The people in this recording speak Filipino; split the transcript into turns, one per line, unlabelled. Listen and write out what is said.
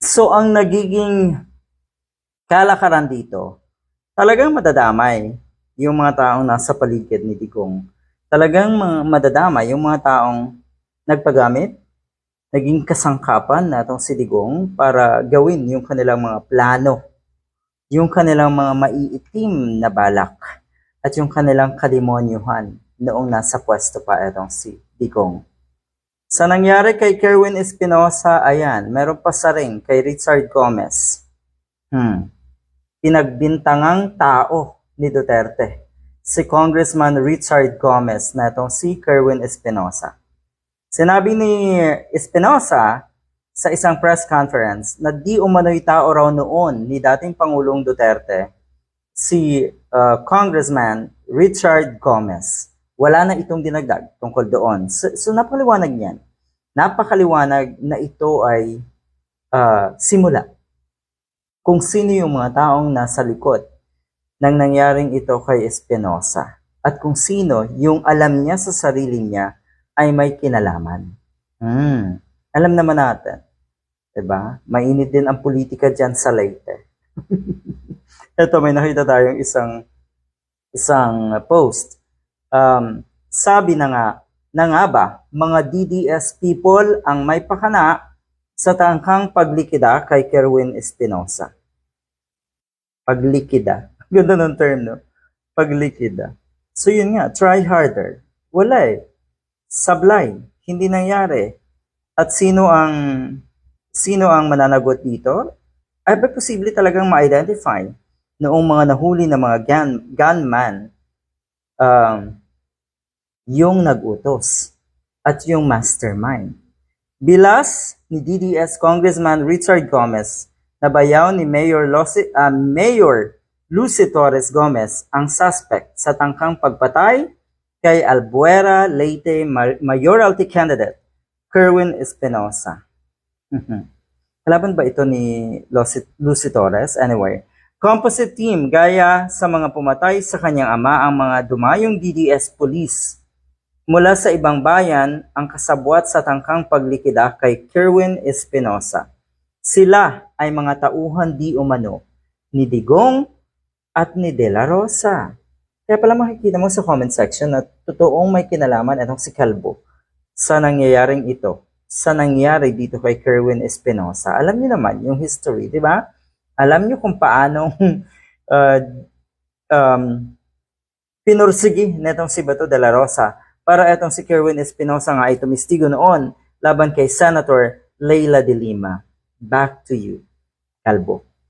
So, ang nagiging kalakaran dito, talagang madadamay yung mga taong nasa paligid ni Digong. Talagang madadamay yung mga taong nagpagamit, naging kasangkapan na itong si Digong para gawin yung kanilang mga plano, yung kanilang mga maiitim na balak, at yung kanilang kademonyuhan noong nasa pwesto pa itong si Digong. Sa nangyari kay Kerwin Espinosa, ayan, meron pa sa ring kay Richard Gomez. Pinagbintangang tao ni Duterte, si Congressman Richard Gomez na itong si Kerwin Espinosa. Sinabi ni Espinosa sa isang press conference na di umano'y tao raw noon ni dating Pangulong Duterte, si Congressman Richard Gomez. Wala na itong dinagdag tungkol doon. So napakaliwanag niyan. Napakaliwanag na ito ay simula kung sino yung mga taong nasa likod ng nangyaring ito kay Espinosa at kung sino yung alam niya sa sarili niya ay may kinalaman. Alam naman natin, diba? Mainit din ang politika dyan sa Leyte. Ito, may nakita tayong isang post. Sabi na nga ba, mga DDS people ang may pakana sa tangkang paglikida kay Kerwin Espinosa. Paglikida. Ganda ng term, no? Paglikida. So yun nga, try harder. Wala eh. Sablay. Hindi nangyari. At sino ang mananagot dito? Ay ba posible talagang ma-identify noong mga nahuli na mga gunman yung nag-utos at yung mastermind. Bilas ni DDS Congressman Richard Gomez na bayaw ni Mayor Lucy Torres Gomez ang suspect sa tangkang pagpatay kay Albuera Leyte Mayoralty Candidate Kerwin Espinosa. Kalaban ba ito ni Lucy Torres? Anyway, composite team gaya sa mga pumatay sa kanyang ama ang mga dumayong DDS police mula sa ibang bayan ang kasabwat sa tangkang paglikida kay Kerwin Espinosa. Sila ay mga tauhan di umano ni Digong at ni De La Rosa. Kaya pala makikita mo sa comment section na totoong may kinalaman itong si Calvo sa nangyayaring ito, sa nangyari dito kay Kerwin Espinosa. Alam niyo naman yung history, di ba? Alam niyo kung paano pinursigi netong si Bato de la Rosa para itong si Kerwin Espinosa nga ay tumistigo noon laban kay Senator Leila de Lima. Back to you, Calvo.